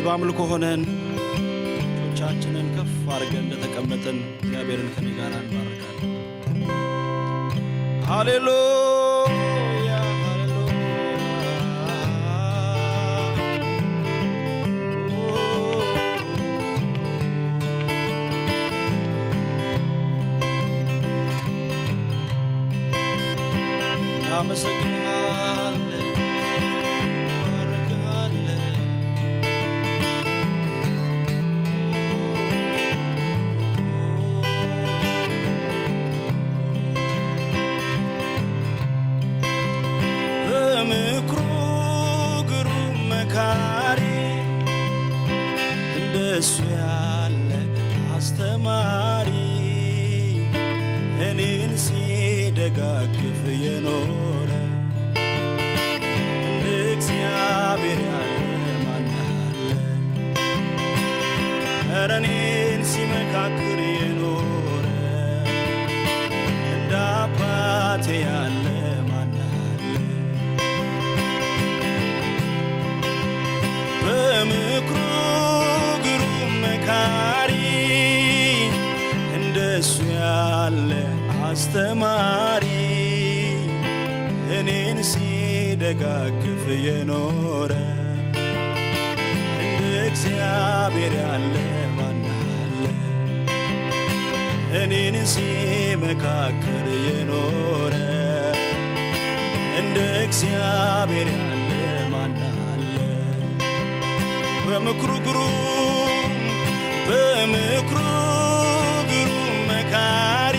በአምልኮ ሆነን እጆቻችንን ከፍ አድርገን እንደተቀመጥን እግዚአብሔርን ከኔ ጋር እንባርካለን። ሃሌሉያ አመሰግናለሁ ባርካለሁ በምክሩ ግሩም መካሪ እንደሱ ያለ አስተማሪ እኔን ሲደጋግፍ የኖረ እንደ እግዚአብሔር ያለ ማን አለ? ኧረ እኔን ሲመካክር የኖረ እንደ አባቴ ያለ ማን አለ? በምክሩ ግሩም መካሪ እንደሱ ያለ አስተማሪ እኔን ሲደጋግፍ የኖረ እንደ እግዚአብሔር ያለ ማን አለ? እኔን ሲመካከር የኖረ እንደ እግዚአብሔር ያለ ማን አለ? በምክሩ ግሩም መካሪ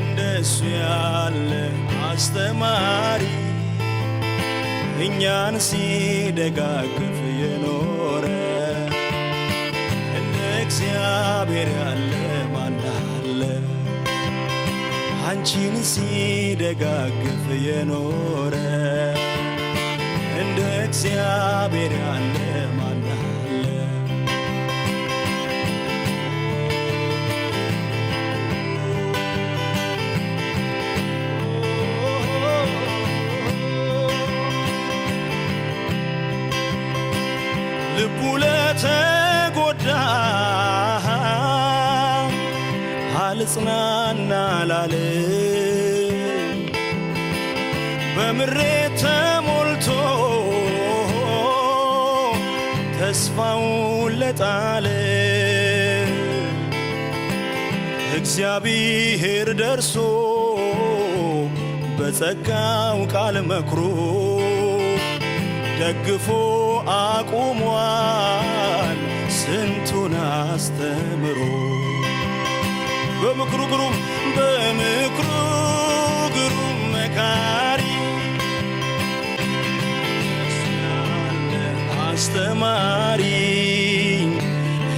እንደሱ ያለ አስተማሪ እኛን ሲደጋግፍ የኖረ እንደ እግዚአብሔር ያለ ማን አለ? አንቺን ሲደጋግፍ የኖረ እንደ እግዚአብሔር ያለ ማን አለ? ልቡ ለተጎዳ አልጽናና ላለ በምሬት ተሞልቶ ተስፋውን ለጣለ እግዚአብሔር ደርሶ በጸጋው ቃል መክሮ ደግፎ አቁሟል ስንቱን አስተምሮ በምክሩ ግሩም መካሪ አስተማሪ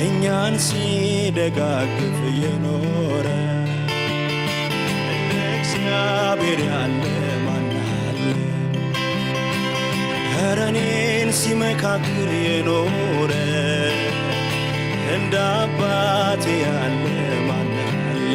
እኛን ሲደጋግፍ የኖረ እንደ እግዚአብሔር ያለ ማን አለ? ኧረ እኔን ሲመካክር የኖረ እንደ አባቴ ያለ ማን አለ?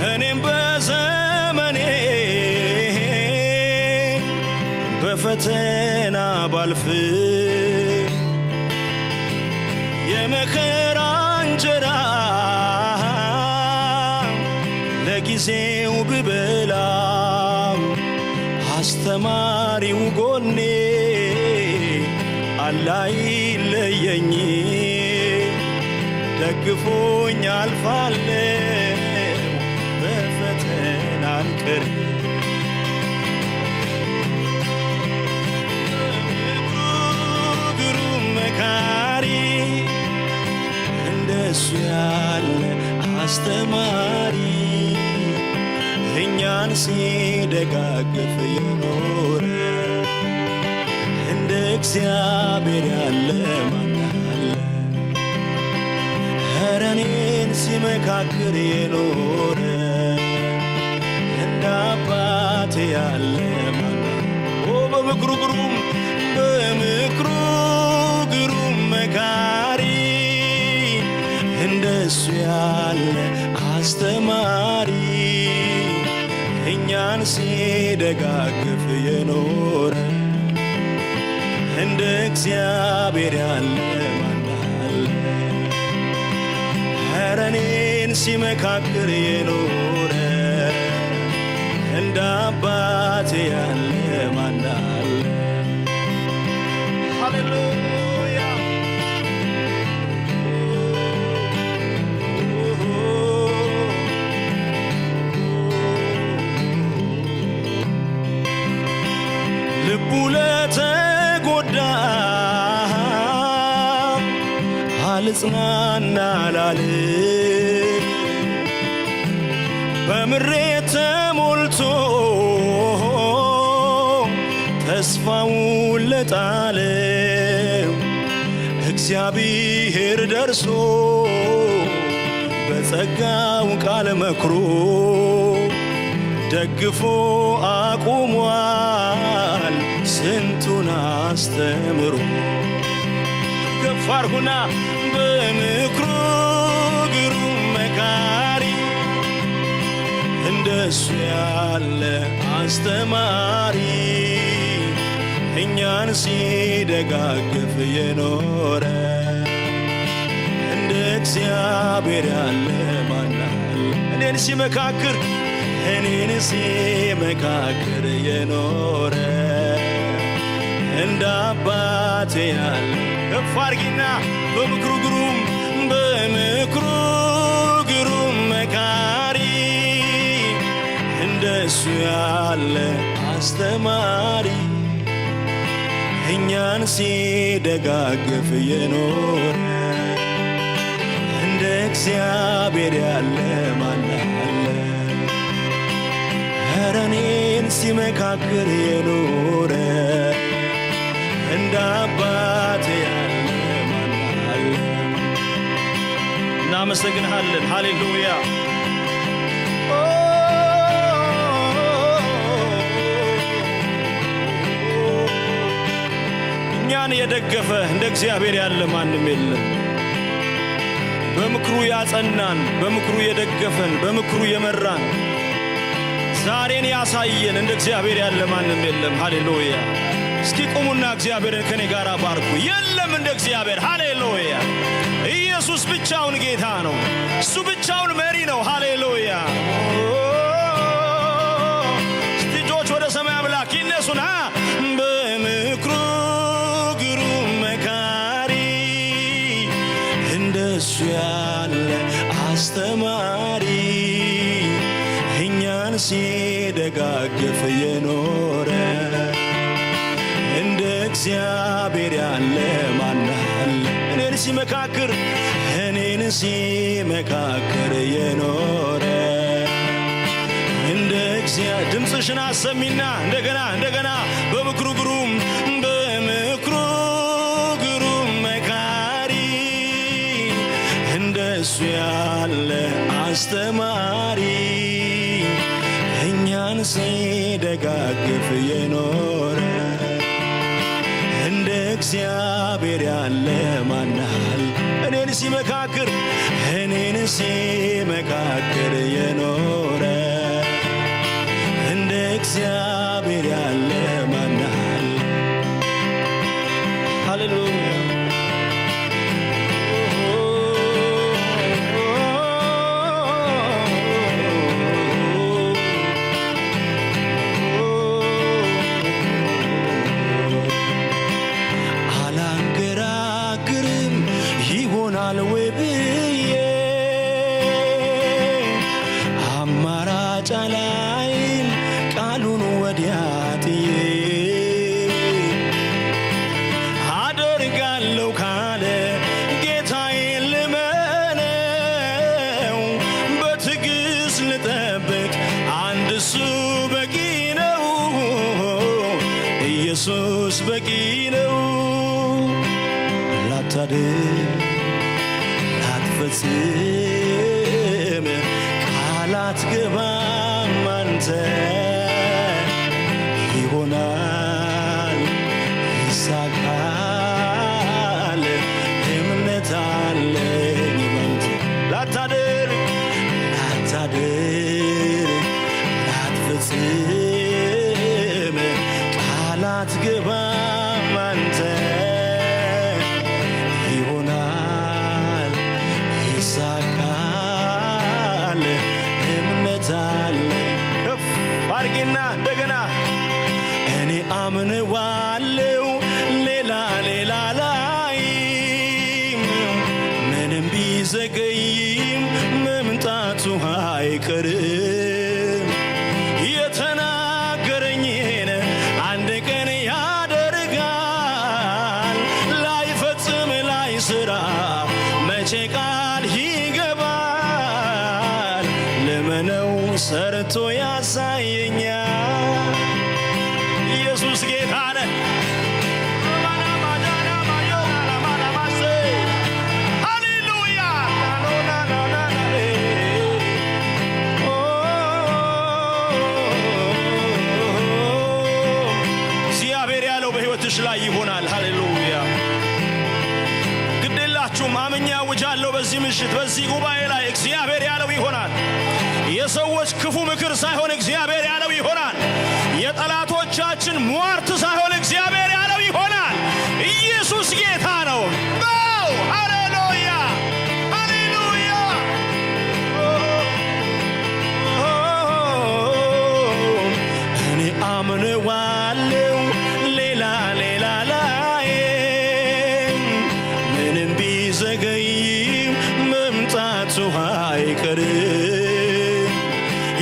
እኔም በዘመኔ በፈተና ባልፍ የመከራ እንጀራ ለጊዜው ብበላም አስተማሪው ጎኔ አላይለየኝ ደግፎኝ አልፋለሁ በፈተና አልቀርም መካሪ እንደሱ ያለ አስተማሪ እኛን ሲደጋግፍ የኖረ እንደ እግዚአብሔር ያለ ማን አለ? ኧረ እኔን ሲመካክር የኖረ እንደ አባቴ ያለ ማን አለ? በምክሩ መካሪ እንደሱ ያለ አስተማሪ እኛን ሲደጋግፍ የኖረ እንደ እግዚአብሔር ያለ ማን አለ? ኧረ እኔን ሲመካክር የኖረ እንደ አባቴ ያለ ማን አለ? ሃሌሉያ ልቡ ለተጎዳ አልጽናና ላለ በምሬት ተሞልቶ ተስፋውን ለጣለ እግዚአብሔር ደርሶ በጸጋው ቃል መክሮ ደግፎ አቁሟል ስንቱን አስተምሮ። ከፍ አድርጉና በምክሩ ግሩም መካሪ እንደሱ ያለ አስተማሪ እኛን ሲደጋግፍ የኖረ እንደ እግዚአብሔር ያለ ማን አለ? እኔን ሲመካክር የኖረ እንደ አባቴ ያለ ከፍ አድርጊና በምክሩ ግሩም መካሪ እንደሱ ያለ አስተማሪ እኛን ሲደጋግፍ የኖረ እንደ እግዚአብሔር ያለ ማን አለ? ኧረ እኔን ሲመካክር የኖረ እንደ አባቴ ያለ ማን አለ? እናመሰግንሃለን። ሃሌሉያ እኛን የደገፈ እንደ እግዚአብሔር ያለ ማንም የለም። በምክሩ ያጸናን፣ በምክሩ የደገፈን፣ በምክሩ የመራን፣ ዛሬን ያሳየን እንደ እግዚአብሔር ያለ ማንም የለም። ሃሌሉያ እስኪ ቁሙና እግዚአብሔርን ከኔ ጋር ባርኩ። የለም እንደ እግዚአብሔር። ሃሌሉያ ኢየሱስ ብቻውን ጌታ ነው። እሱ ብቻውን መሪ ነው። ሃሌሉያ እጆች ወደ ሰማይ አምላክ ይነሱና በምክሩ ግሩም መካሪ እንደሱ ያለ አስተማሪ እኛን ሲደጋግፍ የኖረ እንደ እግዚአብሔር ያለ ማን አለ? እኔን ሲመካክር የኖረ እንደ እግዚአብሔር ድምፅሽን አሰሚና እንደገና በምክሩ ግሩም መካሪ እንደሱ ያለ አስተማሪ እኛን ሲደጋግፍ የኖረ እንደ እግዚአብሔር ያለ ማን አለ? እኔን ሲመካክር የኖረ እንደ እግዚአብሔር ያለ ማን አለ? ሃሌሉያ ኢየሱስ በቂ ነው። ላታድን ላትፈጽም ቃል አትገባም አንተ። ይሆናል ይሳካል ቢዘገይም መምጣቱ አይቀርም። የተናገረኝን አንድ ቀን ያደርጋል። ላይፈጽም ላይሰራ መቼ ቃል ይገባል። ለመነው ሰርቶ ያሳየኛል። ኢየሱስ ጌታ ነው። ላይ ይሆናል። ሃሌሉያ። ግዴላችሁም አምኜ አውጃለሁ። በዚህ ምሽት በዚህ ጉባኤ ላይ እግዚአብሔር ያለው ይሆናል። የሰዎች ክፉ ምክር ሳይሆን እግዚአብሔር ያለው ይሆናል። የጠላቶቻችን ሟርት ሳይሆን እግዚአብሔር ያለው ይሆናል። ኢየሱስ ጌታ ነው። ሃሌሉያ ሃሌሉያ። እኔ አምነዋለሁ አይቀርም።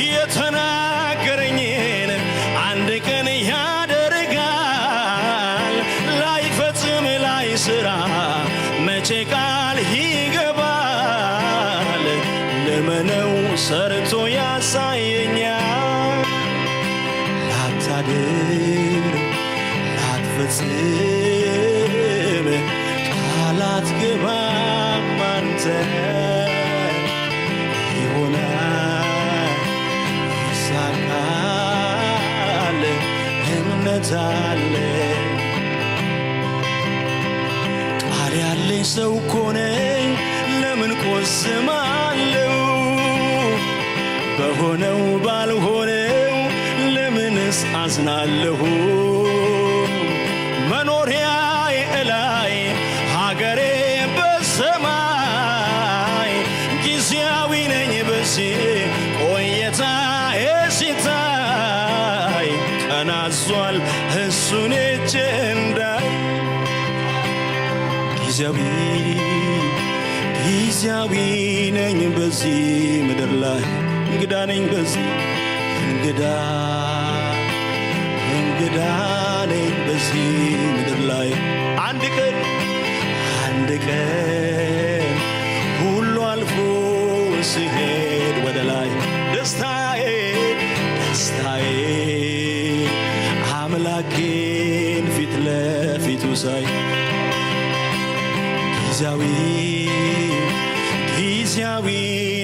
የተናገረኝን አንድ ቀን ያደርጋል። ላይፈጽም ላይሰራ መቼ ቃል ይገባል። ለመነው ሰርቶ ያሳየኛል። ላታድር ላትፈጽም ቃል አትገባም አንተ ይሳካል እምነት አለ። ቃል ያለኝ ሰው እኮ ነኝ። ለምን ቆዝማለሁ? በሆነው ባልሆነው ለምንስ አዝናለሁ? መኖሪያዬ እላይ ሀገሬ በሰማይ ጊዜያዊ ነኝ በዚህ ቆይታዬ ሲታይ ቀን አዟል እሱን እጄ እንዳይ ጊዜያዊ ነኝ በዚህ ምድር ላይ እንግዳ ነኝ በዚህ እንግዳ ነኝ በዚህ ምድር ላይ አንድ ቀን ሁሉ አልፎ ሲሄድ ወደ ላይ ደስታዬ አምላኬን ፊት ለፊቱ ሳይ ጊዜያዊ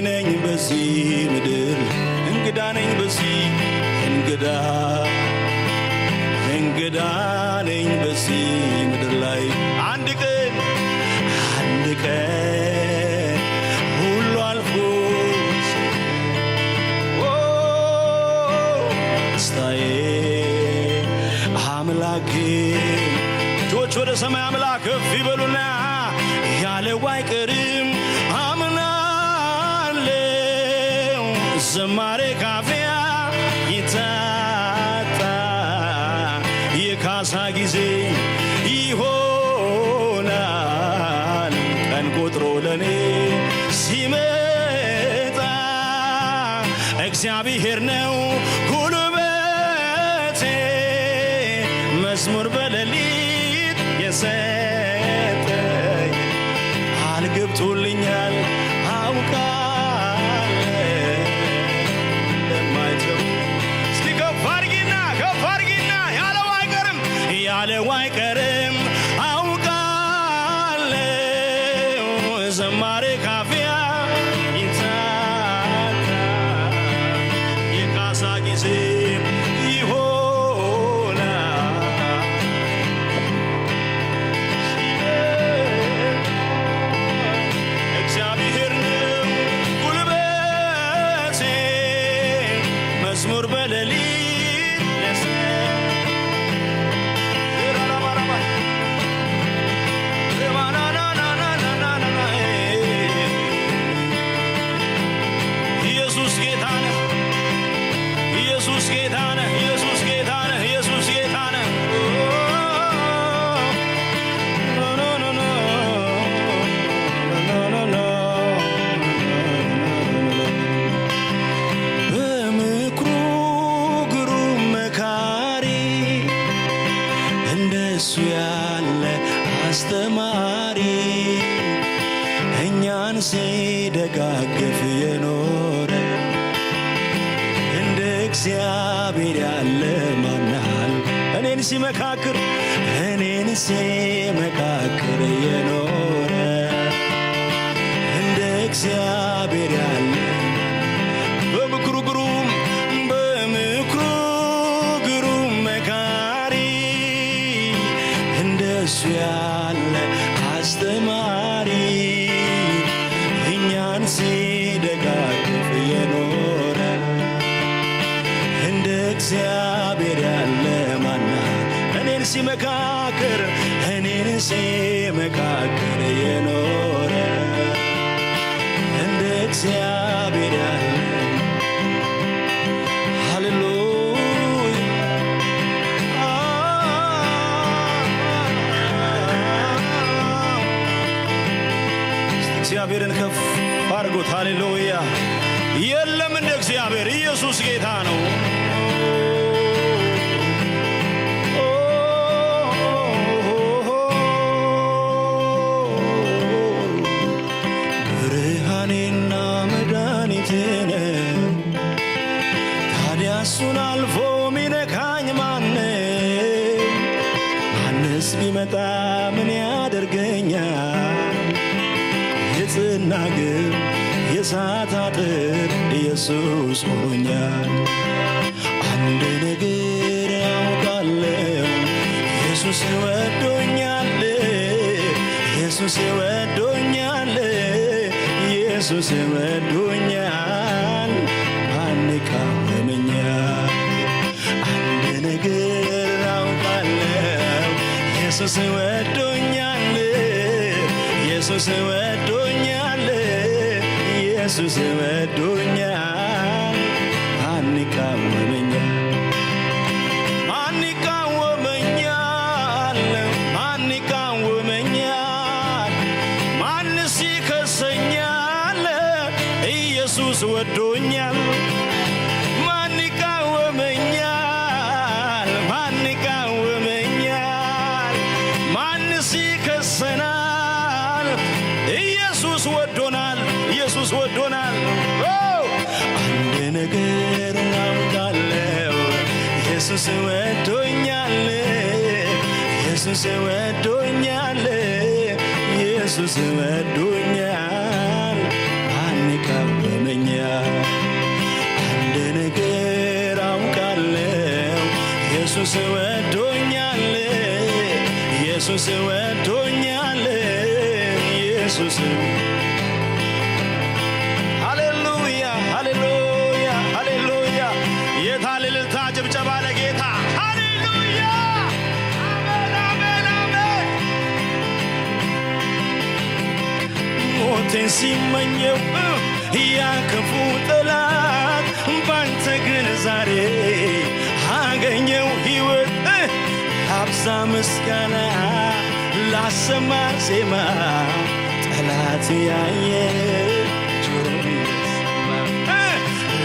ነኝ በዚህ ምድር እንግዳ ነኝ በዚህ እንግዳ ነኝ በዚህ ምድር ላይ አንድ ቀን ሁሉ አልፎ ደስታዬ አምላኬ እጆች ወደ ሰማይ አምላክ ከፍ ይበሉና ያለው አይቀርም አምናለው ዝማሬ ካፊያ ይታጣ የካሳ ጊዜ ይሆናል ቀን ቆጥሮ ለኔ ሲመጣ እግዚአብሔር ነው ጉልበቴ መዝሙር በሌሊት የሰጠኝ ቃል ገብቶልኛል አውቃለሁ እንደማይተው እስኪ ከፍ አድርጊና ያለው አይቀርም አውቃለሁ ዘማሬ ካፊያ ይታጣ የካሳ ጊዜ ይሆናል አስተማሪ እኛን ሲደጋግፍ የኖረ እንደ እግዚአብሔር ያለ ማናል እኔን ሲመካክር የኖረ እንደ እግዚአብሔር ያለ በምክሩ ግሩም መካሪ እንደሱ ያለ አስተማሪ እኛን ሲደጋግፍ የኖረ እንደ እግዚአብሔር ያለ ማና እኔን ሲመካከር የኖረ እንደ እግዚአብሔር ያለ ሃሌሉያ እግዚአብሔርን ከፍ አድርጎት ሃሌሉያ የለም እንደ እግዚአብሔር ኢየሱስ ጌታ ነው ብርሃኔና መድኃኒቴ ታዲያ እሱን አልፎ ሚነካኝ ማንስ ቢመጣ ምን ያደርገኛል የጽና ግንብ የእሳት አጥር ኢየሱስ ሆኖኛል አንድ ነገር ያውቃለሁ ኢየሱስ ወዶኛል ማን ይቃወመኛል አንድ ነገር ያውቃለሁ ኢየሱስ ወዶኛል ማን ይቃወመኛል ማንስ ይከሰኛል ኢየሱስ ወዶኛል ማን ይቃወመኛል ማንስ ይከሰናል ኢየሱስ ወዶናል አንድ ነገር አውቃለሁ ኢየሱስ ወዶኛል ማን ይቃወመኛል አንድ ነገር አውቃለሁ ኢየሱስ ወዶኛል ሃሌሉያ የታለ እልልታ ጭብጨባ ለጌታ ሃሌሉያ አሜን ሞቴን ሲመኘው ያ ክፉ ጠላት ባንተ ግን ዛሬ አገኘው ሕይወት ላብዛ ምስጋና ላሰማ ዜማ ጠላት ያየ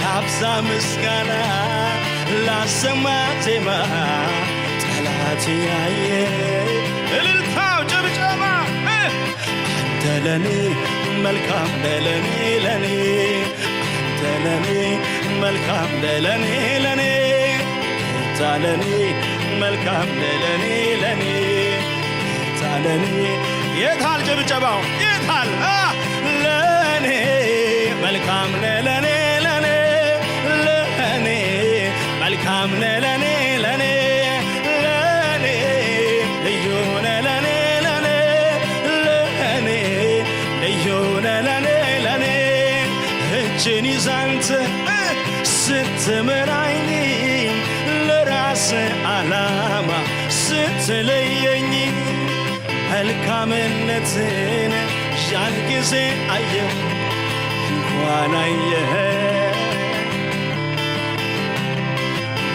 ላብዛ ምስጋና ላሰማ ዜማ ጠላት ያየ እልልታው ጭብጨባ አንተ ለኔ መልካም ለኔ አንተ ለኔ መልካም ለኔ ታለኔ መልካም ለኔ ታለኔ የታል ጭብጨባው የታል ለኔ መልካም ለኔ መልካም ለኔ ልዩ ለኔ ልዩ ለኔ እጅን ይዛንተ ስትመራኝ ለራስ ዓላማ ስትለየኝ መልካምነትን ያን ጊዜ አየሁ እንኳን አየህ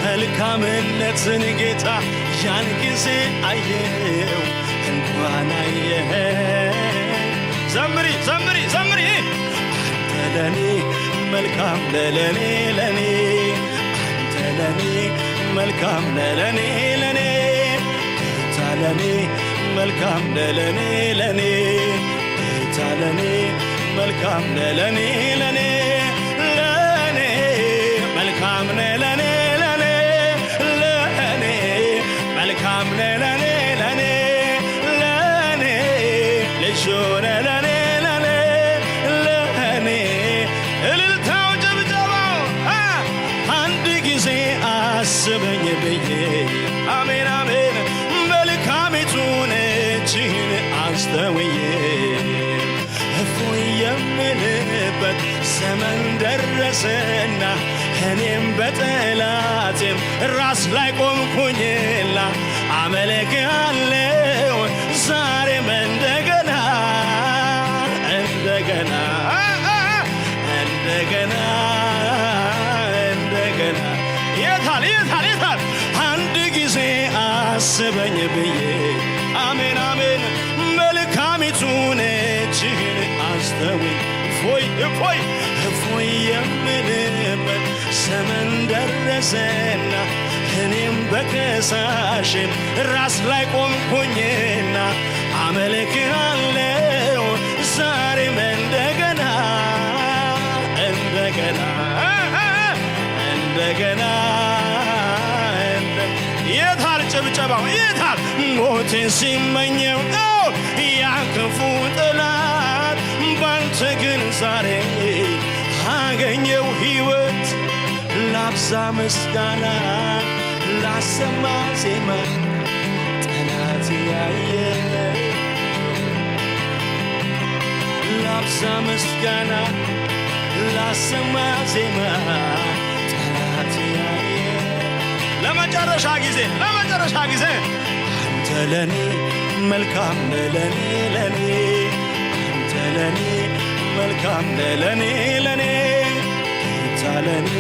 መልካምነትን ጌታ ያን ጊዜ አየሁ እንኳን አየህ ዘምሪ አንተ ለኔ መልካም ለኔ አንተ ለኔ መልካም ለኔ ጌታ ለኔ መልካም ለኔ ለኔ ጌታ ለኔ መልካም ለኔ ለኔ ለኔ መልካም ለኔ ለኔ ለኔ መልካም ለኔ ለኔ ለኔ ልጁ ለኔ ለኔ ለኔ እልልታው ጭብጨባው አንድ ጊዜ አስበኝ ብዬ አሜን አሜን መልካሚቱን እጅህን አስተውዬ እፎይ የምልበት ዘመን ደረሰና እኔም በጠላቴም ራስ ላይ ቆምኩኝና አመልክሃለሁ ዛሬም እንደገና እንደገና እንደገና እንደገና የታል የታል የታል አንድ ጊዜ አስበኝ ብዬ አሜን አሜን መልካሚቱን እጅህን አስተውኝ እፎይ እፎይ እፎይ የምልበት ዘመን ደረሰና እኔም በከሳሽም ራስ ላይ ቆምኩኝና አመልክሃለሁ ዛሬም እንደገና እንደገና እንደገና የታል ጭብጨባው የታል ሞቴን ሲመኘው ያ ክፉ ጠላት ባንተ ግን ዛሬ አገኘው ሕይወት ላብዛ ምስጋና ላሰማ ዜማ ጠላት ያየ ላብዛ ምስጋና ላሰማ ዜማ ጠላት ያየ ለመጨረሻ ጊዜ አንተ ለኔ መልካም ለኔ ለኔ አንተ ለኔ መልካም ለኔ ለኔ ጌታ ለኔ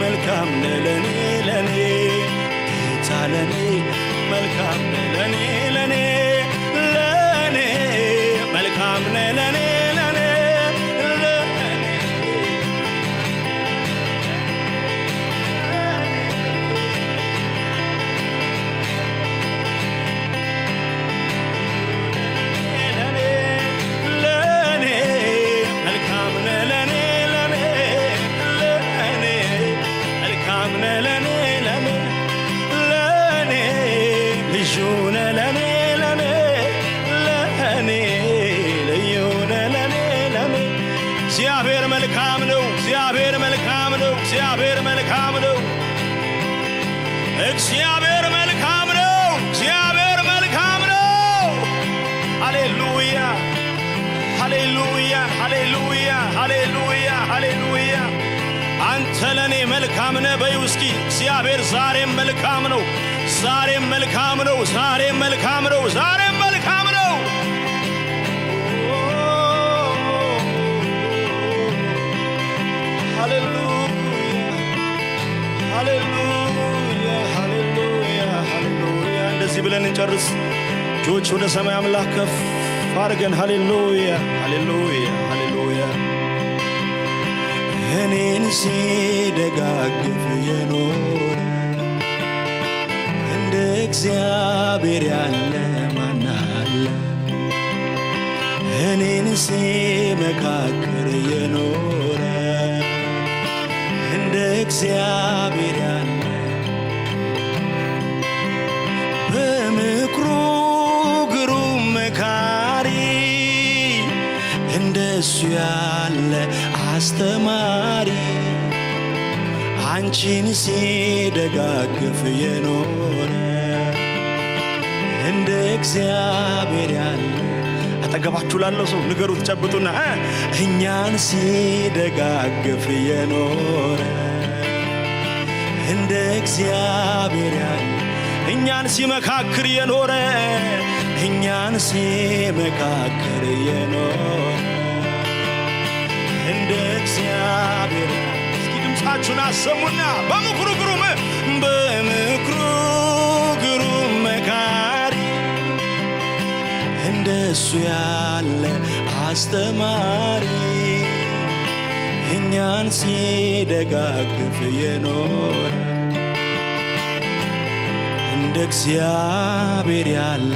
መልካም ለኔ ለኔ ጌታ ለኔ መልካም ለኔ ለኔ ለኔ መልካም ለኔ ለኔ እግዚአብሔር መልካም ነው። እግዚአብሔር መልካም ነው። እግዚአብሔር መልካም ነው። እግዚአብሔር መልካም ነው። እግዚአብሔር መልካም ነው። ሃሌሉያ ሃሌሉያ ሃሌሉያ ሃሌሉያ ሃሌሉያ። አንተ ለኔ መልካም ነህ በይው እስኪ። እግዚአብሔር ዛሬም መልካም ነው። ዛሬም መልካም ነው። ዛሬም መልካም ነው። ዛሬም መልካም ነው። ሃሌሉያ ሃሌሉያ ሃሌሉያ። እንደዚህ ብለን እንጨርስ። እጆች ወደ ሰማይ አምላክ ከፍ አድርገን ሃሌሉያ ሃሌሉያ ሃሌሉያ። እኔን ሲደጋግፍ የኖረ እንደ እግዚአብሔር ያለ ማን አለ? እኔን ሲመካከር የኖረ እንደ እግዚአብሔር ያለ በምክሩ ግሩም መካሪ እንደሱ ያለ አስተማሪ አንቺን ሲደጋግፍ የኖረ እንደ እግዚአብሔር ያለ አጠገባችሁ ላለው ሰው ንገሩት፣ ጨብጡና እኛን ሲደጋግፍ የኖረ እንደ እግዚአብሔር ያለ እኛን ሲመካክር የኖረ እኛን ሲመካክር የኖረ እንደ እግዚአብሔር እስኪ ድምፃችሁን አሰሙና በምክሩ ግሩም መካሪ እንደሱ ያለ አስተማሪ እኛን ሲደጋግፍ የኖረ እንደ እግዚአብሔር ያለ